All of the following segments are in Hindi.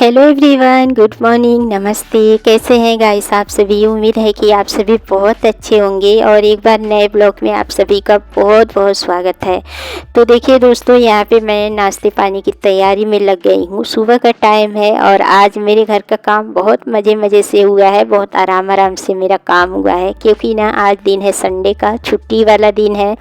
हेलो एवरीवन, गुड मॉर्निंग, नमस्ते। कैसे हैं गाइस आप सभी। उम्मीद है कि आप सभी बहुत अच्छे होंगे और एक बार नए ब्लॉग में आप सभी का बहुत बहुत स्वागत है। तो देखिए दोस्तों, यहाँ पे मैं नाश्ते पानी की तैयारी में लग गई हूँ। सुबह का टाइम है और आज मेरे घर का काम बहुत मज़े मज़े से हुआ है, बहुत आराम आराम से मेरा काम हुआ है, क्योंकि ना आज दिन है संडे का, छुट्टी वाला दिन है।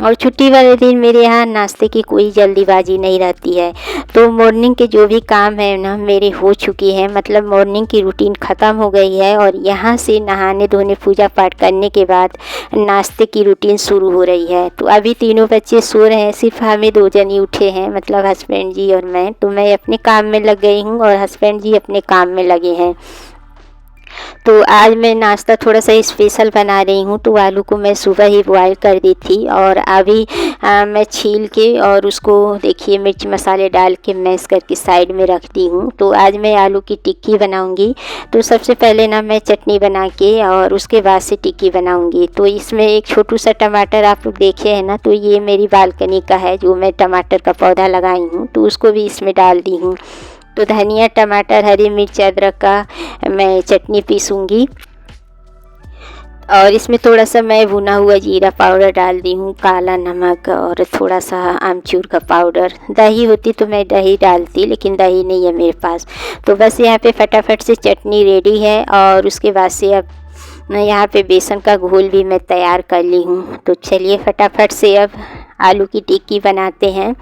और छुट्टी वाले दिन मेरे यहाँ नाश्ते की कोई जल्दीबाजी नहीं रहती है। तो मॉर्निंग के जो भी काम है ना मेरे हो चुकी है, मतलब मॉर्निंग की रूटीन ख़त्म हो गई है। और यहाँ से नहाने धोने पूजा पाठ करने के बाद नाश्ते की रूटीन शुरू हो रही है। तो अभी तीनों बच्चे सो रहे हैं, सिर्फ हमें दो जन ही उठे हैं, मतलब हस्बैंड जी और मैं। तो मैं अपने काम में लग गई हूँ और हस्बैंड जी अपने काम में लगे हैं। तो आज मैं नाश्ता थोड़ा सा स्पेशल बना रही हूँ। तो आलू को मैं सुबह ही बॉयल कर दी थी और अभी मैं छील के और उसको देखिए मिर्च मसाले डाल के मैश करके साइड में रख दी हूँ। तो आज मैं आलू की टिक्की बनाऊँगी। तो सबसे पहले ना मैं चटनी बना के और उसके बाद से टिक्की बनाऊँगी। तो इसमें एक छोटू सा टमाटर आप लोग देखे हैं ना, तो ये मेरी बालकनी का है जो मैं टमाटर का पौधा लगाई हूँ, तो उसको भी इसमें डाल दी हूँ। तो धनिया, टमाटर, हरी मिर्च, अदरक का मैं चटनी पीसूँगी। और इसमें थोड़ा सा मैं भुना हुआ जीरा पाउडर डाल दी हूँ, काला नमक और थोड़ा सा आमचूर का पाउडर। दही होती तो मैं दही डालती, लेकिन दही नहीं है मेरे पास। तो बस यहाँ पे फटाफट से चटनी रेडी है। और उसके बाद से अब मैं यहाँ पे बेसन का घोल भी मैं तैयार कर ली हूँ। तो चलिए फटाफट से अब आलू की टिक्की बनाते हैं।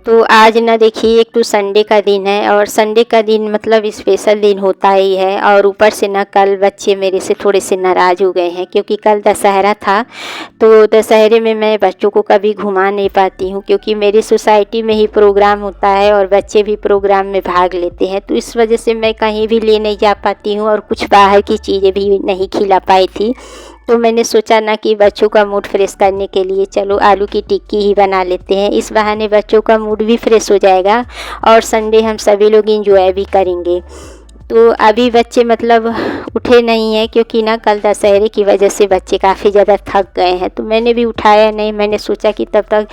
तो आज ना देखिए, एक तो संडे का दिन है और संडे का दिन मतलब स्पेशल दिन होता ही है। और ऊपर से ना कल बच्चे मेरे से थोड़े से नाराज़ हो गए हैं, क्योंकि कल दशहरा था। तो दशहरे में मैं बच्चों को कभी घुमा नहीं पाती हूँ, क्योंकि मेरी सोसाइटी में ही प्रोग्राम होता है और बच्चे भी प्रोग्राम में भाग लेते हैं। तो इस वजह से मैं कहीं भी ले नहीं जा पाती हूँ और कुछ बाहर की चीज़ें भी नहीं खिला पाई थी। तो मैंने सोचा ना कि बच्चों का मूड फ्रेश करने के लिए चलो आलू की टिक्की ही बना लेते हैं। इस बहाने बच्चों का मूड भी फ्रेश हो जाएगा और संडे हम सभी लोग एंजॉय भी करेंगे। तो अभी बच्चे मतलब उठे नहीं हैं, क्योंकि ना कल दशहरे की वजह से बच्चे काफ़ी ज़्यादा थक गए हैं। तो मैंने भी उठाया नहीं, मैंने सोचा कि तब तक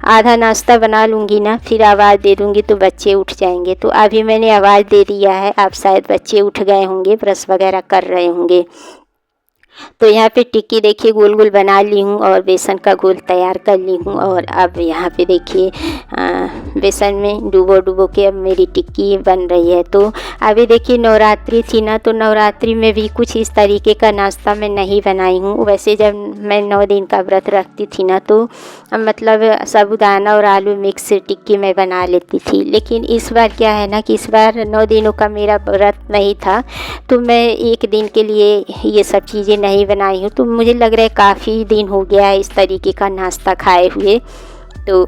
आधा नाश्ता बना लूँगी ना, फिर आवाज़ दे दूँगी तो बच्चे उठ जाएंगे। तो अभी मैंने आवाज़ दे दिया है, अब शायद बच्चे उठ गए होंगे, ब्रश वगैरह कर रहे होंगे। तो यहाँ पे टिक्की देखिए गोल गोल बना ली हूँ और बेसन का घोल तैयार कर ली हूँ। और अब यहाँ पे देखिए बेसन में डुबो के अब मेरी टिक्की बन रही है। तो अभी देखिए नवरात्रि थी ना, तो नवरात्रि में भी कुछ इस तरीके का नाश्ता मैं नहीं बनाई हूँ। वैसे जब मैं 9 दिन का व्रत रखती थी ना, तो मतलब साबूदाना और आलू मिक्स टिक्की मैं बना लेती थी। लेकिन इस बार क्या है ना कि इस बार 9 दिनों का मेरा व्रत नहीं था, तो मैं एक दिन के लिए ये सब चीज़ें नहीं बनाई हूँ। तो मुझे लग रहा है काफ़ी दिन हो गया है इस तरीके का नाश्ता खाए हुए। तो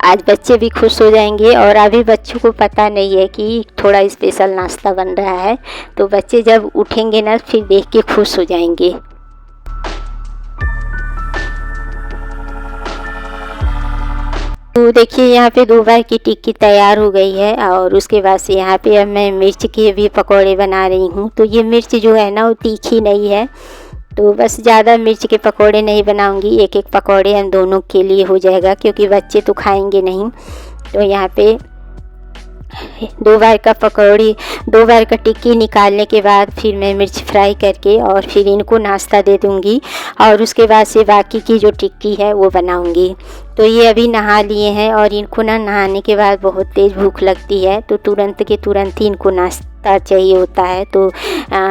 आज बच्चे भी खुश हो जाएंगे। और अभी बच्चों को पता नहीं है कि थोड़ा स्पेशल नाश्ता बन रहा है। तो बच्चे जब उठेंगे ना, फिर देख के खुश हो जाएंगे। तो देखिए यहाँ पे 2 बार की टिक्की तैयार हो गई है। और उसके बाद से यहाँ पे अब मैं मिर्च के भी पकौड़े बना रही हूँ। तो ये मिर्च जो है ना वो तीखी नहीं है, तो बस ज़्यादा मिर्च के पकौड़े नहीं बनाऊँगी, एक एक पकौड़े हम दोनों के लिए हो जाएगा, क्योंकि बच्चे तो खाएंगे नहीं। तो यहाँ पे 2 बार का पकौड़ी, 2 बार का टिक्की निकालने के बाद फिर मैं मिर्च फ्राई करके और फिर इनको नाश्ता दे दूँगी। और उसके बाद से बाकी की जो टिक्की है वो बनाऊँगी। तो ये अभी नहा लिए हैं और इनको ना नहाने के बाद बहुत तेज़ भूख लगती है, तो तुरंत के तुरंत ही इनको नाश्ता चाहिए होता है। तो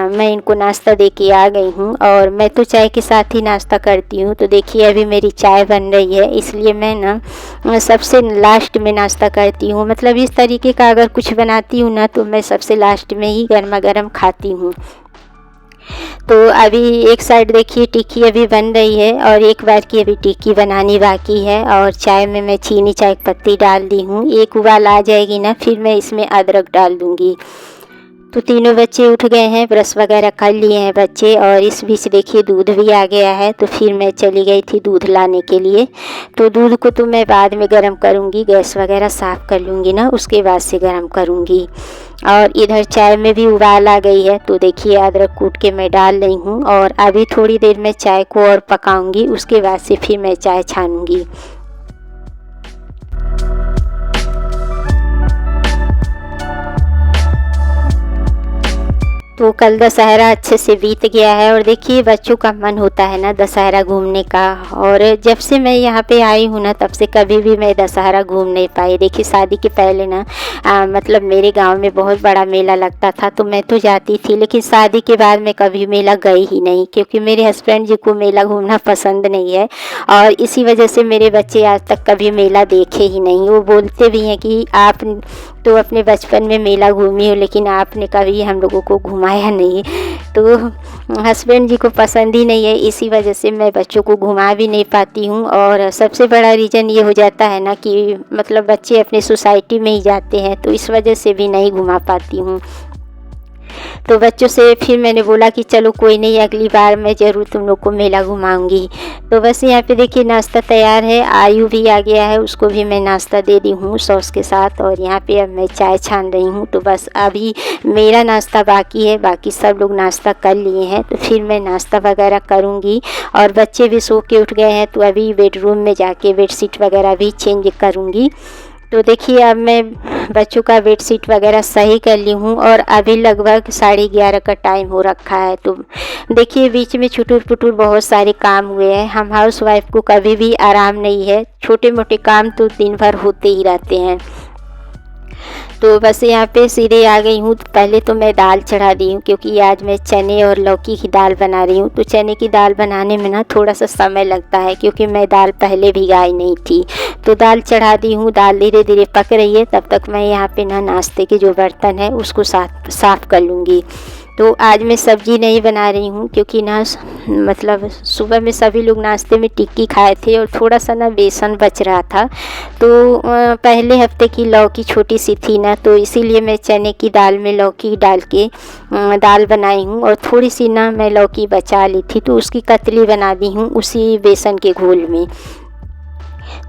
मैं इनको नाश्ता दे के आ गई हूँ। और मैं तो चाय के साथ ही नाश्ता करती हूँ। तो देखिए अभी मेरी चाय बन रही है, इसलिए मैं ना सबसे लास्ट में नाश्ता करती हूँ। मतलब इस तरीके का अगर कुछ बनाती हूँ ना, तो मैं सबसे लास्ट में ही गर्मा गर्म खाती हूँ। तो अभी एक साइड देखिए टिक्की अभी बन रही है और एक बार की अभी टिक्की बनानी बाकी है। और चाय में मैं चीनी चाय पत्ती डाल दी हूँ। एक उबाल आ जाएगी ना, फिर मैं इसमें अदरक डाल दूँगी। तो तीनों बच्चे उठ गए हैं, ब्रश वगैरह कर लिए हैं बच्चे, और इस बीच देखिए दूध भी आ गया है। तो फिर मैं चली गई थी दूध लाने के लिए। तो दूध को तो मैं बाद में गर्म करूँगी, गैस वगैरह साफ़ कर लूँगी ना, उसके बाद से गर्म करूँगी। और इधर चाय में भी उबाल आ गई है। तो देखिए अदरक कूट के मैं डाल रही हूँ, और अभी थोड़ी देर में चाय को और पकाऊँगी, उसके बाद से फिर मैं चाय छानूँगी। तो कल दशहरा अच्छे से बीत गया है, और देखिए बच्चों का मन होता है ना दशहरा घूमने का। और जब से मैं यहाँ पे आई हूँ ना, तब से कभी भी मैं दशहरा घूम नहीं पाई। देखिए शादी के पहले ना मतलब मेरे गांव में बहुत बड़ा मेला लगता था, तो मैं तो जाती थी, लेकिन शादी के बाद मैं कभी मेला गई ही नहीं, क्योंकि मेरे हस्बैंड जी को मेला घूमना पसंद नहीं है। और इसी वजह से मेरे बच्चे आज तक कभी मेला देखे ही नहीं। वो बोलते भी हैं कि आप तो अपने बचपन में मेला घूमी हो, लेकिन आपने कभी हम लोगों को घुमाया नहीं। तो हस्बैंड जी को पसंद ही नहीं है, इसी वजह से मैं बच्चों को घुमा भी नहीं पाती हूँ। और सबसे बड़ा रीज़न ये हो जाता है ना कि मतलब बच्चे अपने सोसाइटी में ही जाते हैं, तो इस वजह से भी नहीं घुमा पाती हूँ। तो बच्चों से फिर मैंने बोला कि चलो कोई नहीं, अगली बार मैं ज़रूर तुम लोग को मेला घुमाऊंगी। तो बस यहाँ पे देखिए नाश्ता तैयार है, आयु भी आ गया है, उसको भी मैं नाश्ता दे दी हूँ सॉस के साथ। और यहाँ पे अब मैं चाय छान रही हूँ। तो बस अभी मेरा नाश्ता बाकी है, बाकी सब लोग नाश्ता कर लिए हैं, तो फिर मैं नाश्ता वगैरह करूँगी। और बच्चे भी सो के उठ गए हैं, तो अभी बेडरूम में जाके बेडशीट वगैरह भी चेंज करूँगी। तो देखिए अब मैं बच्चों का बेडशीट वगैरह सही कर ली हूँ, और अभी लगभग 11:30 का टाइम हो रखा है। तो देखिए बीच में छुटुर पुटुर बहुत सारे काम हुए हैं। हम हाउस वाइफ को कभी भी आराम नहीं है, छोटे मोटे काम तो दिन भर होते ही रहते हैं। तो बस यहाँ पे सीधे आ गई हूँ। तो पहले तो मैं दाल चढ़ा दी हूँ, क्योंकि आज मैं चने और लौकी की दाल बना रही हूँ। तो चने की दाल बनाने में ना थोड़ा सा समय लगता है, क्योंकि मैं दाल पहले भिगाई नहीं थी। तो दाल चढ़ा दी हूँ, दाल धीरे धीरे पक रही है। तब तक मैं यहाँ पे ना नाश्ते के जो बर्तन है उसको साफ़ कर लूँगी। तो आज मैं सब्ज़ी नहीं बना रही हूँ, क्योंकि ना मतलब सुबह में सभी लोग नाश्ते में टिक्की खाए थे, और थोड़ा सा ना बेसन बच रहा था। तो पहले हफ्ते की लौकी छोटी सी थी ना, तो इसीलिए मैं चने की दाल में लौकी डाल के दाल बनाई हूँ। और थोड़ी सी ना मैं लौकी बचा ली थी, तो उसकी कतली बना दी हूँ उसी बेसन के घोल में।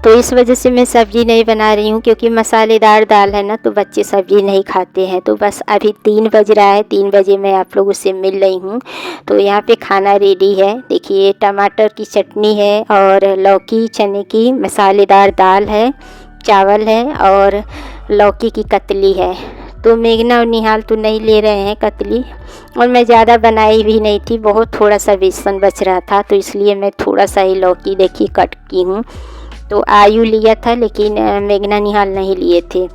तो इस वजह से मैं सब्ज़ी नहीं बना रही हूँ, क्योंकि मसालेदार दाल है ना, तो बच्चे सब्ज़ी नहीं खाते हैं। तो बस अभी 3 बज रहा है, 3 बजे मैं आप लोगों से मिल रही हूँ। तो यहाँ पे खाना रेडी है। देखिए टमाटर की चटनी है, और लौकी चने की मसालेदार दाल है, चावल है, और लौकी की कतली है। तो मेघना और निहाल तो नहीं ले रहे हैं कतली, और मैं ज़्यादा बनाई भी नहीं थी, बहुत थोड़ा सा बेसन बच रहा था, तो इसलिए मैं थोड़ा सा ही लौकी देखिए कट की हूँ। तो आयु लिया था, लेकिन मेघना निहाल नहीं लिए थे।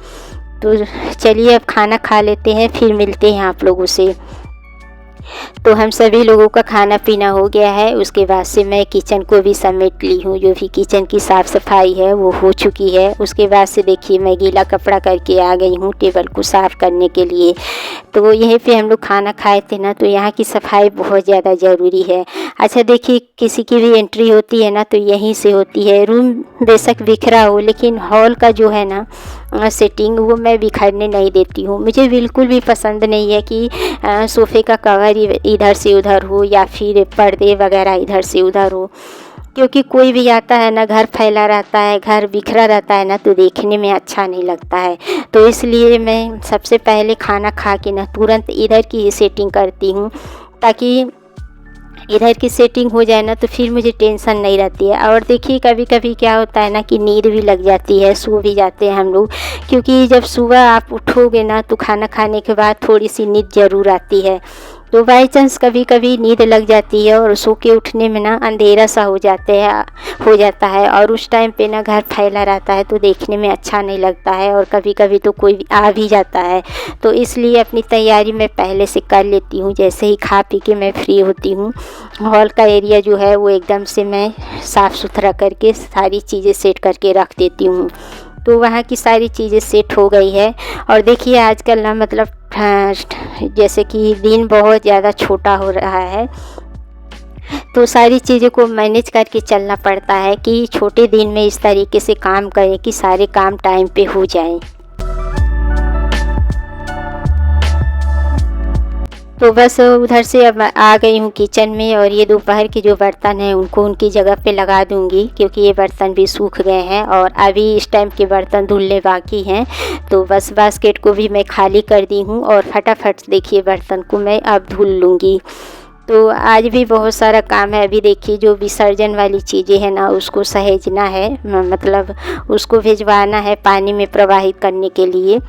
तो चलिए अब खाना खा लेते हैं, फिर मिलते हैं आप लोगों से। तो हम सभी लोगों का खाना पीना हो गया है। उसके बाद से मैं किचन को भी समेट ली हूँ, जो भी किचन की साफ़ सफाई है वो हो चुकी है। उसके बाद से देखिए मैं गीला कपड़ा करके आ गई हूँ टेबल को साफ़ करने के लिए। तो यहीं पे हम लोग खाना खाए थे ना, तो यहाँ की सफाई बहुत ज़्यादा ज़रूरी है। अच्छा देखिए किसी की भी एंट्री होती है ना, तो यहीं से होती है। रूम बेशक बिखरा हो, लेकिन हॉल का जो है ना सेटिंग वो मैं बिखरने नहीं देती हूँ। मुझे बिल्कुल भी पसंद नहीं है कि सोफ़े का कवर इधर से उधर हो, या फिर पर्दे वगैरह इधर से उधर हो, क्योंकि कोई भी आता है ना, घर फैला रहता है, घर बिखरा रहता है ना, तो देखने में अच्छा नहीं लगता है। तो इसलिए मैं सबसे पहले खाना खा के ना तुरंत इधर की ही सेटिंग करती हूँ, ताकि इधर की सेटिंग हो जाए ना, तो फिर मुझे टेंशन नहीं रहती है। और देखिए कभी कभी क्या होता है ना कि नींद भी लग जाती है, सो भी जाते हैं हम लोग, क्योंकि जब सुबह आप उठोगे ना, तो खाना खाने के बाद थोड़ी सी नींद ज़रूर आती है। तो बाई चांस कभी कभी नींद लग जाती है, और सो के उठने में ना अंधेरा सा हो जाता है, और उस टाइम पे ना घर फैला रहता है, तो देखने में अच्छा नहीं लगता है। और कभी कभी तो कोई आ भी जाता है, तो इसलिए अपनी तैयारी मैं पहले से कर लेती हूँ। जैसे ही खा पी के मैं फ्री होती हूँ, हॉल का एरिया जो है वो एकदम से मैं साफ़ सुथरा करके सारी चीज़ें सेट करके रख देती हूँ। तो वहाँ की सारी चीज़ें सेट हो गई है। और देखिए आजकल ना मतलब जैसे कि दिन बहुत ज़्यादा छोटा हो रहा है, तो सारी चीज़ों को मैनेज करके चलना पड़ता है कि छोटे दिन में इस तरीके से काम करें कि सारे काम टाइम पे हो जाएं। तो बस उधर से अब मैं आ गई हूँ किचन में, और ये दोपहर के जो बर्तन हैं उनको उनकी जगह पे लगा दूँगी, क्योंकि ये बर्तन भी सूख गए हैं और अभी इस टाइम के बर्तन धुलने बाकी हैं। तो बस बास्केट को भी मैं खाली कर दी हूँ और फटाफट देखिए बर्तन को मैं अब धुल लूँगी। तो आज भी बहुत सारा काम है। अभी देखिए जो विसर्जन वाली चीज़ें हैं ना, उसको सहेजना है, मतलब उसको भिजवाना है पानी में प्रवाहित करने के लिए।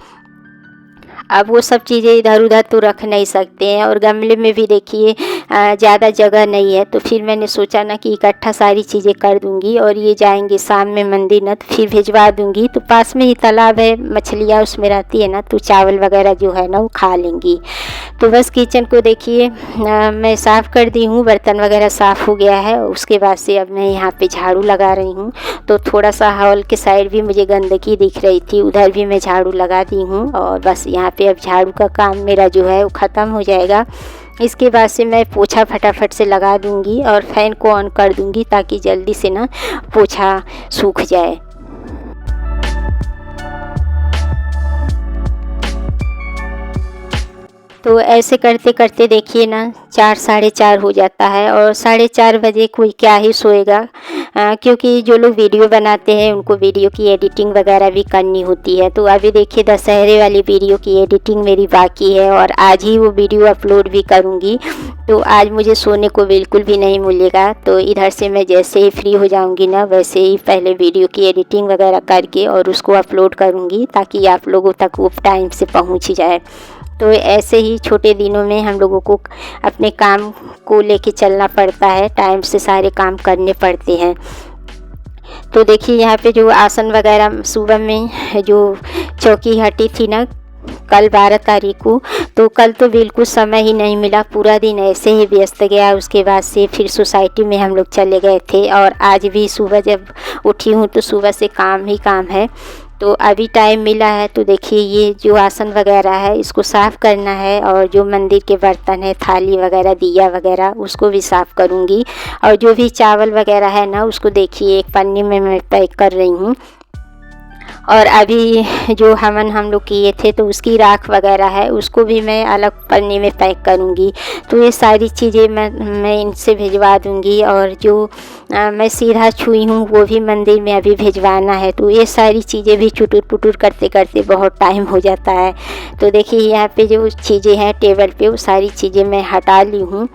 अब वो सब चीज़ें इधर उधर तो रख नहीं सकते हैं, और गमले में भी देखिए ज़्यादा जगह नहीं है, तो फिर मैंने सोचा ना कि इकट्ठा सारी चीज़ें कर दूंगी, और ये जाएंगे शाम में मंदिर ना, तो फिर भिजवा दूंगी। तो पास में ही तालाब है, मछलियाँ उसमें रहती है ना, तो चावल वगैरह जो है ना वो खा लेंगी। तो बस किचन को देखिए मैं साफ़ कर दी हूँ, बर्तन वगैरह साफ़ हो गया है। उसके बाद से अब मैं यहाँ पे झाड़ू लगा रही हूँ। तो थोड़ा सा हॉल के साइड भी मुझे गंदगी दिख रही थी, उधर भी मैं झाड़ू लगा दी हूँ, और बस यहाँ पे अब झाड़ू का काम मेरा जो है वो ख़त्म हो जाएगा। इसके बाद से मैं पोछा फटाफट से लगा दूँगी और फ़ैन को ऑन कर दूँगी, ताकि जल्दी से ना पोछा सूख जाए। तो ऐसे करते करते देखिए ना 4 साढ़े 4 हो जाता है, और साढ़े 4 बजे कोई क्या ही सोएगा, क्योंकि जो लोग वीडियो बनाते हैं उनको वीडियो की एडिटिंग वगैरह भी करनी होती है। तो अभी देखिए दशहरे वाली वीडियो की एडिटिंग मेरी बाकी है, और आज ही वो वीडियो अपलोड भी करूँगी। तो आज मुझे सोने को बिल्कुल भी नहीं मिलेगा। तो इधर से मैं जैसे ही फ्री हो जाऊँगी ना, वैसे ही पहले वीडियो की एडिटिंग वगैरह करके और उसको अपलोड करूँगी, ताकि आप लोगों तक वो टाइम से पहुँच जाए। तो ऐसे ही छोटे दिनों में हम लोगों को अपने काम को लेके चलना पड़ता है, टाइम से सारे काम करने पड़ते हैं। तो देखिए यहाँ पे जो आसन वगैरह सुबह में जो चौकी हटी थी ना, कल 12 तारीख को, तो कल तो बिल्कुल समय ही नहीं मिला, पूरा दिन ऐसे ही व्यस्त गया। उसके बाद से फिर सोसाइटी में हम लोग चले गए थे, और आज भी सुबह जब उठी हूँ तो सुबह से काम ही काम है। तो अभी टाइम मिला है, तो देखिए ये जो आसन वगैरह है इसको साफ़ करना है, और जो मंदिर के बर्तन है, थाली वगैरह, दिया वगैरह, उसको भी साफ़ करूँगी। और जो भी चावल वगैरह है ना, उसको देखिए एक पन्नी में मैं पैक कर रही हूँ। और अभी जो हवन हम लोग किए थे, तो उसकी राख वगैरह है, उसको भी मैं अलग पन्नी में पैक करूँगी। तो ये सारी चीज़ें मैं इनसे भिजवा दूँगी, और जो मैं सीधा छुई हूँ वो भी मंदिर में अभी भिजवाना है। तो ये सारी चीज़ें भी चुटुर पुटुर करते करते बहुत टाइम हो जाता है। तो देखिए यहाँ पे जो चीज़ें हैं टेबल पे, वो सारी चीज़ें मैं हटा ली हूँ,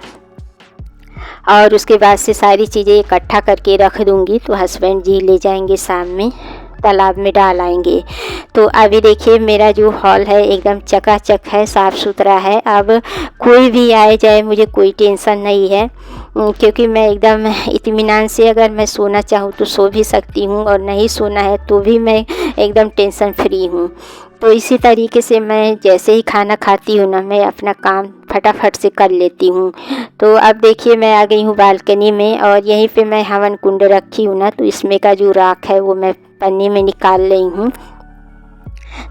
और उसके बाद से सारी चीज़ें इकट्ठा करके रख दूँगी। तो हस्बैंड जी ले जाएंगे शाम में, तालाब में डाल आएंगे। तो अभी देखिए मेरा जो हॉल है एकदम चकाचक है, साफ़ सुथरा है। अब कोई भी आए जाए मुझे कोई टेंशन नहीं है, क्योंकि मैं एकदम इत्मीनान से अगर मैं सोना चाहूँ तो सो भी सकती हूँ, और नहीं सोना है तो भी मैं एकदम टेंशन फ्री हूँ। तो इसी तरीके से मैं जैसे ही खाना खाती हूँ ना, मैं अपना काम फटाफट से कर लेती हूँ। तो अब देखिए मैं आ गई हूँ बालकनी में, और यहीं पे मैं हवन कुंड रखी हूँ ना, तो इसमें का जो राख है वो मैं पन्नी में निकाल रही हूँ।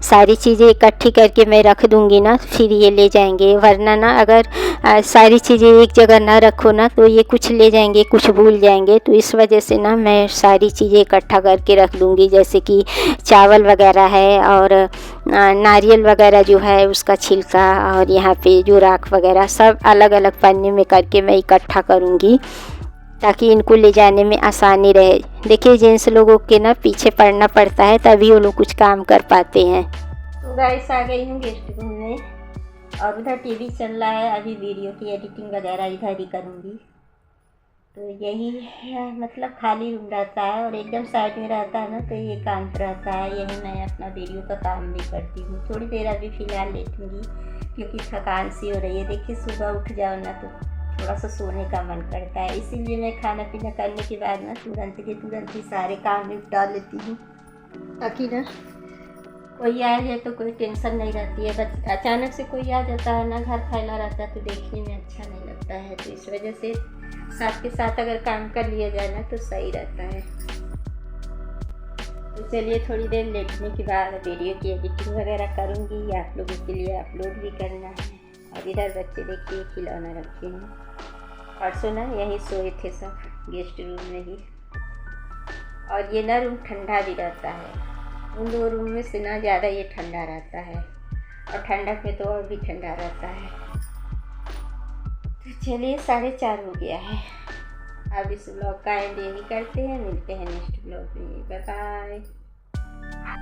सारी चीज़ें इकट्ठी करके मैं रख दूँगी ना, फिर ये ले जाएंगे। वरना ना अगर सारी चीज़ें एक जगह ना रखो ना, तो ये कुछ ले जाएंगे, कुछ भूल जाएंगे। तो इस वजह से ना मैं सारी चीज़ें इकट्ठा करके रख दूँगी, जैसे कि चावल वगैरह है, और नारियल वगैरह जो है उसका छिलका, और यहाँ पे जो राख वगैरह, सब अलग अलग पन्नी में करके मैं इकट्ठा करूँगी, ताकि इनको ले जाने में आसानी रहे। देखिए जेंट्स लोगों के ना पीछे पड़ना पड़ता है, तभी वो लोग कुछ काम कर पाते हैं। तो गाइस आ गई हूँ गेस्ट रूम में, और उधर टीवी चल रहा है। अभी वीडियो की एडिटिंग वगैरह इधर ही करूँगी। तो यही मतलब खाली रूम रहता है, और एकदम साइड में रहता है ना, तो ये काम रहता है। यही मैं अपना वीडियो का काम भी करती हूँ। थोड़ी देर अभी फ़िलहाल लेटूँगी, क्योंकि थकान सी हो रही है। देखिए सुबह उठ जाओ ना तो थोड़ा सा सोने का मन करता है, इसीलिए मैं खाना पीना करने के बाद ना तुरंत के तुरंत ही सारे काम निपटा लेती हूँ, ताकि ना कोई आ जाए तो कोई टेंशन नहीं रहती है। बस अचानक से कोई आ जाता है ना, घर फैला रहता है, तो देखने में अच्छा नहीं लगता है। तो इस वजह से साथ के साथ अगर काम कर लिया जाए ना तो सही रहता है। तो चलिए थोड़ी देर लेटने के बाद वीडियो की एडिटिंग वगैरह करूँगी, आप लोगों के लिए अपलोड भी करना है। और इधर बच्चे देखिए खिलौना रखे हैं, परसों ना यहीं सोए थे सब गेस्ट रूम में ही। और ये ना रूम ठंडा भी रहता है, उन दो रूम में से ना ज़्यादा ये ठंडा रहता है, और ठंडक में तो और भी ठंडा रहता है। तो चलिए 4:30 हो गया है। अब इस ब्लॉग का एंड यही करते हैं, मिलते हैं नेक्स्ट ब्लॉग में। Bye bye.